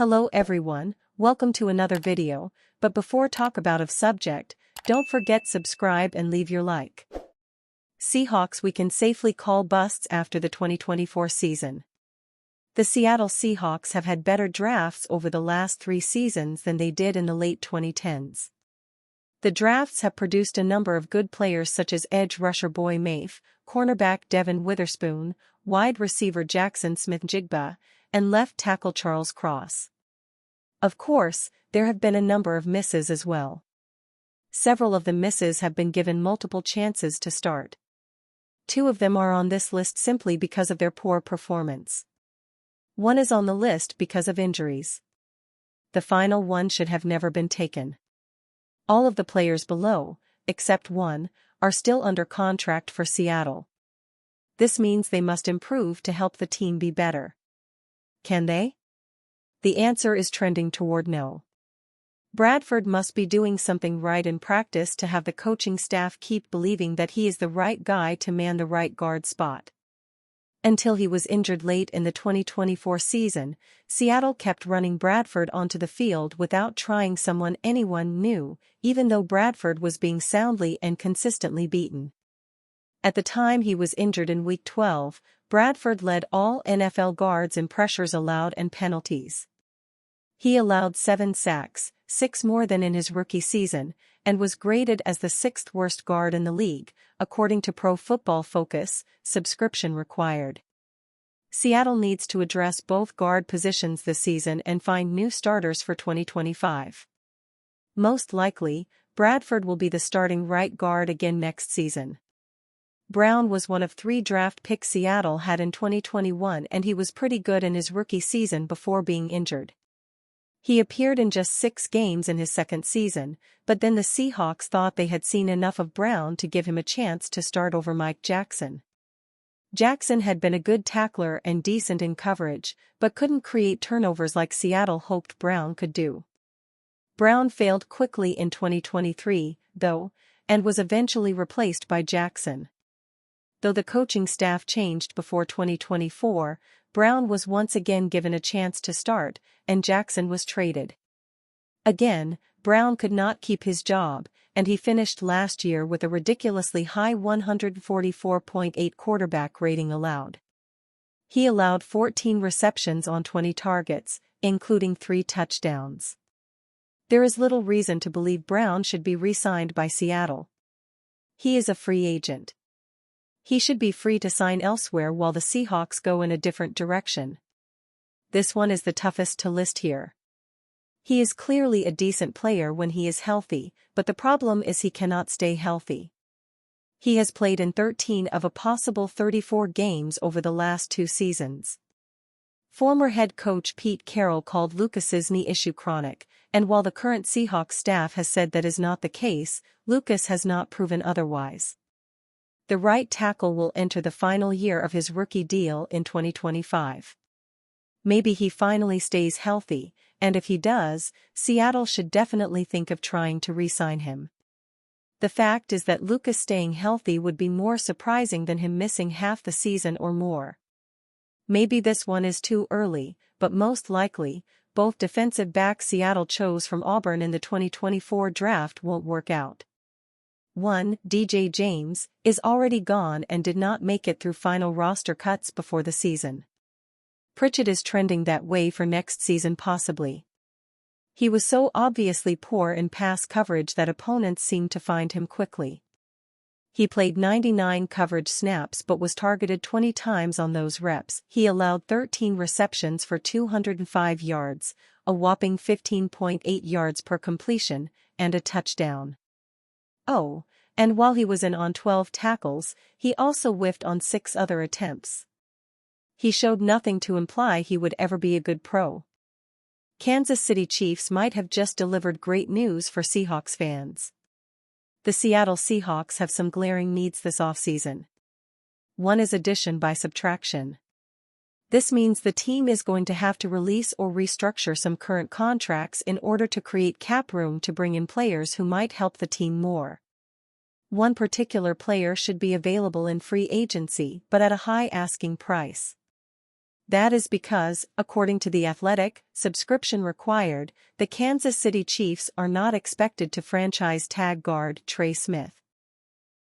Hello everyone, welcome to another video, but before talk about of subject, don't forget subscribe and leave your like. Seahawks we can safely call busts after the 2024 season. The Seattle Seahawks have had better drafts over the last 3 seasons than they did in the late 2010s. The drafts have produced a number of good players such as edge rusher Boy Mafe, cornerback Devin Witherspoon, wide receiver Jackson Smith-Njigba, and left tackle Charles Cross. Of course, there have been a number of misses as well. Several of the misses have been given multiple chances to start. 2 of them are on this list simply because of their poor performance. One is on the list because of injuries. The final one should have never been taken. All of the players below, except one, are still under contract for Seattle. This means they must improve to help the team be better. Can they? The answer is trending toward no. Bradford must be doing something right in practice to have the coaching staff keep believing that he is the right guy to man the right guard spot. Until he was injured late in the 2024 season, Seattle kept running Bradford onto the field without trying someone anyone knew, even though Bradford was being soundly and consistently beaten. At the time he was injured in Week 12, Bradford led all NFL guards in pressures allowed and penalties. He allowed 7 sacks, 6 more than in his rookie season, and was graded as the 6th worst guard in the league, according to Pro Football Focus, subscription required. Seattle needs to address both guard positions this season and find new starters for 2025. Most likely, Bradford will be the starting right guard again next season. Brown was one of 3 draft picks Seattle had in 2021 and he was pretty good in his rookie season before being injured. He appeared in just 6 games in his second season, but then the Seahawks thought they had seen enough of Brown to give him a chance to start over Mike Jackson. Jackson had been a good tackler and decent in coverage, but couldn't create turnovers like Seattle hoped Brown could do. Brown failed quickly in 2023, though, and was eventually replaced by Jackson. Though the coaching staff changed before 2024, Brown was once again given a chance to start, and Jackson was traded. Again, Brown could not keep his job, and he finished last year with a ridiculously high 144.8 quarterback rating allowed. He allowed 14 receptions on 20 targets, including 3 touchdowns. There is little reason to believe Brown should be re-signed by Seattle. He is a free agent. He should be free to sign elsewhere while the Seahawks go in a different direction. This one is the toughest to list here. He is clearly a decent player when he is healthy, but the problem is he cannot stay healthy. He has played in 13 of a possible 34 games over the last 2 seasons. Former head coach Pete Carroll called Lucas's knee issue chronic, and while the current Seahawks staff has said that is not the case, Lucas has not proven otherwise. The right tackle will enter the final year of his rookie deal in 2025. Maybe he finally stays healthy, and if he does, Seattle should definitely think of trying to re-sign him. The fact is that Lucas staying healthy would be more surprising than him missing half the season or more. Maybe this one is too early, but most likely, both defensive backs Seattle chose from Auburn in the 2024 draft won't work out. 1. DJ James is already gone and did not make it through final roster cuts before the season. Pritchett is trending that way for next season possibly. He was so obviously poor in pass coverage that opponents seemed to find him quickly. He played 99 coverage snaps but was targeted 20 times on those reps. He allowed 13 receptions for 205 yards, a whopping 15.8 yards per completion, and a touchdown. Oh, and while he was in on 12 tackles, he also whiffed on 6 other attempts. He showed nothing to imply he would ever be a good pro. Kansas City Chiefs might have just delivered great news for Seahawks fans. The Seattle Seahawks have some glaring needs this offseason. One is addition by subtraction. This means the team is going to have to release or restructure some current contracts in order to create cap room to bring in players who might help the team more. One particular player should be available in free agency but at a high asking price. That is because, according to The Athletic, subscription required, the Kansas City Chiefs are not expected to franchise tag guard Trey Smith.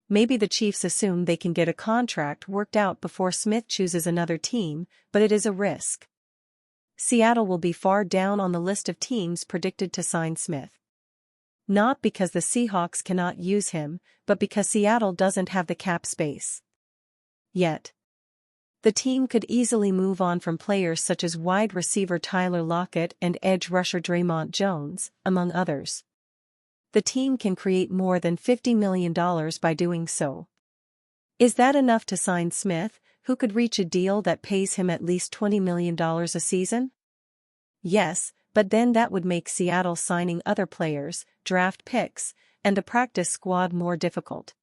Maybe the Chiefs assume they can get a contract worked out before Smith chooses another team, but it is a risk. Seattle will be far down on the list of teams predicted to sign Smith. Not because the Seahawks cannot use him, but because Seattle doesn't have the cap space. Yet. The team could easily move on from players such as wide receiver Tyler Lockett and edge rusher Draymond Jones, among others. The team can create more than $50 million by doing so. Is that enough to sign Smith, who could reach a deal that pays him at least $20 million a season? Yes, but then that would make Seattle signing other players, draft picks, and the practice squad more difficult.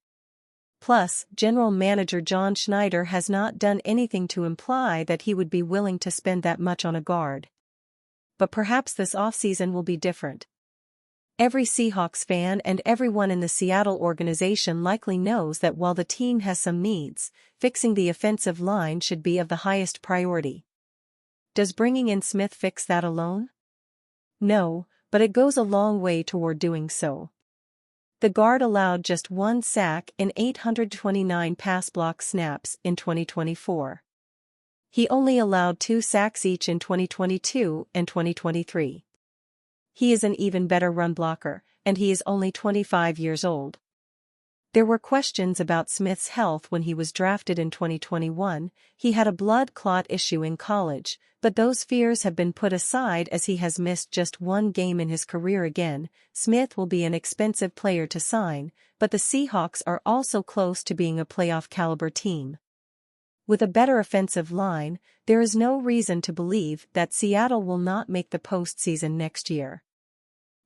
Plus, General Manager John Schneider has not done anything to imply that he would be willing to spend that much on a guard. But perhaps this offseason will be different. Every Seahawks fan and everyone in the Seattle organization likely knows that while the team has some needs, fixing the offensive line should be of the highest priority. Does bringing in Smith fix that alone? No, but it goes a long way toward doing so. The guard allowed just 1 sack in 829 pass block snaps in 2024. He only allowed 2 sacks each in 2022 and 2023. He is an even better run blocker, and he is only 25 years old. There were questions about Smith's health when he was drafted in 2021. He had a blood clot issue in college, but those fears have been put aside as he has missed just 1 game in his career again. Smith will be an expensive player to sign, but the Seahawks are also close to being a playoff-caliber team. With a better offensive line, there is no reason to believe that Seattle will not make the postseason next year.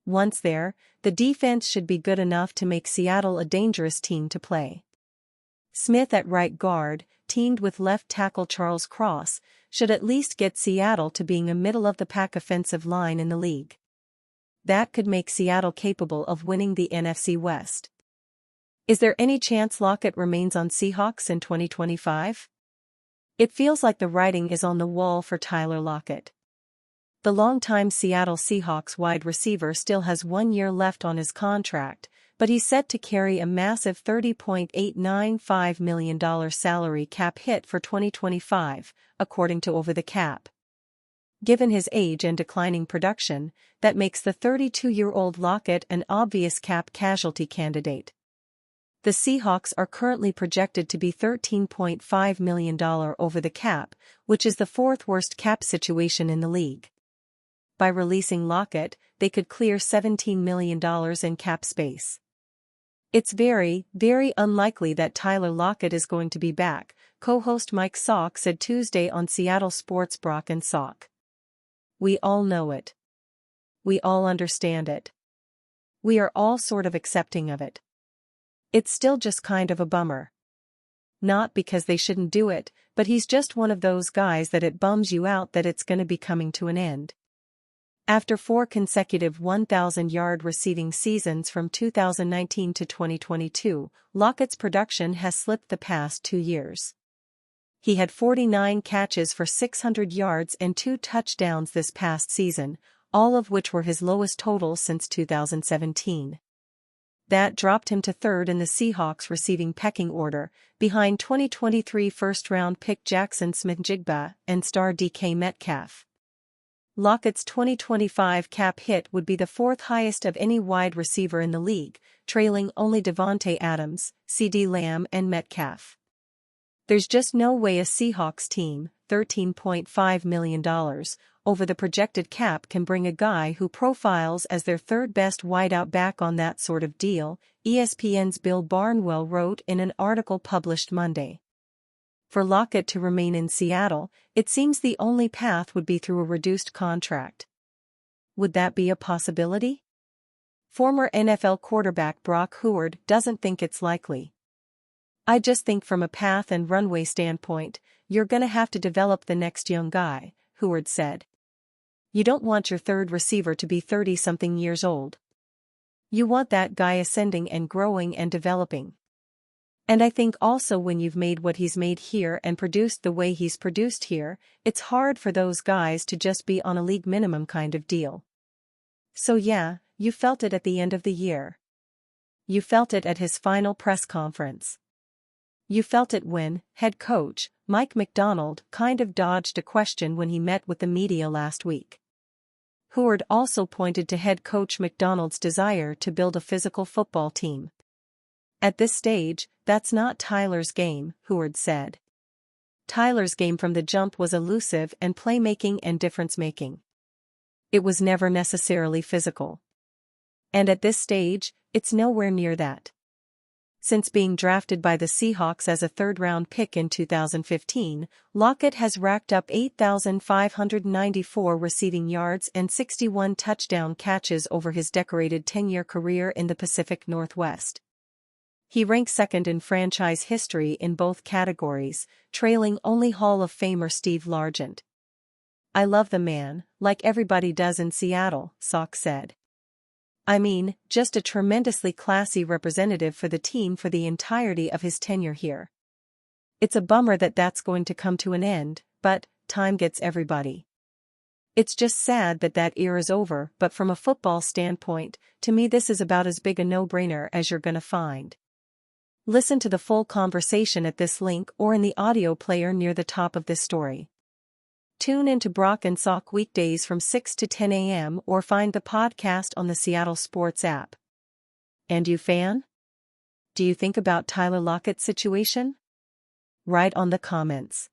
Once there, the defense should be good enough to make Seattle a dangerous team to play. Smith at right guard, teamed with left tackle Charles Cross, should at least get Seattle to being a middle-of-the-pack offensive line in the league. That could make Seattle capable of winning the NFC West. Is there any chance Locket remains on Seahawks in 2025? It feels like the writing is on the wall for Tyler Lockett. The longtime Seattle Seahawks wide receiver still has 1 year left on his contract, but he's set to carry a massive $30.895 million salary cap hit for 2025, according to Over the Cap. Given his age and declining production, that makes the 32-year-old Lockett an obvious cap casualty candidate. The Seahawks are currently projected to be $13.5 million over the cap, which is the 4th worst cap situation in the league. By releasing Lockett, they could clear $17 million in cap space. It's very, very unlikely that Tyler Lockett is going to be back, co-host Mike Salk said Tuesday on Seattle Sports Brock and Salk. We all know it. We all understand it. We are all sort of accepting of it. It's still just kind of a bummer. Not because they shouldn't do it, but he's just one of those guys that it bums you out that it's gonna be coming to an end. After 4 consecutive 1,000-yard receiving seasons from 2019 to 2022, Lockett's production has slipped the past 2 years. He had 49 catches for 600 yards and 2 touchdowns this past season, all of which were his lowest total since 2017. That dropped him to 3rd in the Seahawks receiving pecking order, behind 2023 first-round pick Jackson Smith-Njigba and star DK Metcalf. Lockett's 2025 cap hit would be the 4th highest of any wide receiver in the league, trailing only Devontae Adams, CeeDee Lamb and Metcalf. There's just no way a Seahawks team, $13.5 million, over the projected cap can bring a guy who profiles as their 3rd best wideout back on that sort of deal, ESPN's Bill Barnwell wrote in an article published Monday. For Lockett to remain in Seattle, it seems the only path would be through a reduced contract. Would that be a possibility? Former NFL quarterback Brock Howard doesn't think it's likely. I just think from a path and runway standpoint, you're gonna have to develop the next young guy, Howard said. You don't want your 3rd receiver to be 30-something years old. You want that guy ascending and growing and developing. And I think also when you've made what he's made here and produced the way he's produced here, it's hard for those guys to just be on a league minimum kind of deal. So yeah, you felt it at the end of the year. You felt it at his final press conference. You felt it when head coach Mike Macdonald kind of dodged a question when he met with the media last week. Howard also pointed to head coach Macdonald's desire to build a physical football team. At this stage, that's not Tyler's game, Howard said. Tyler's game from the jump was elusive and playmaking and difference-making. It was never necessarily physical. And at this stage, it's nowhere near that. Since being drafted by the Seahawks as a third-round pick in 2015, Locket has racked up 8,594 receiving yards and 61 touchdown catches over his decorated 10-year career in the Pacific Northwest. He ranks second in franchise history in both categories, trailing only Hall of Famer Steve Largent. "I love the man, like everybody does in Seattle," Sock said. "I mean, just a tremendously classy representative for the team for the entirety of his tenure here. It's a bummer that that's going to come to an end, but time gets everybody. It's just sad that that era's over, but from a football standpoint, to me this is about as big a no-brainer as you're gonna find." Listen to the full conversation at this link or in the audio player near the top of this story. Tune into Brock and Sock weekdays from 6 to 10 a.m. or find the podcast on the Seattle Sports app. And you fan? Do you think about Tyler Lockett's situation? Write on the comments.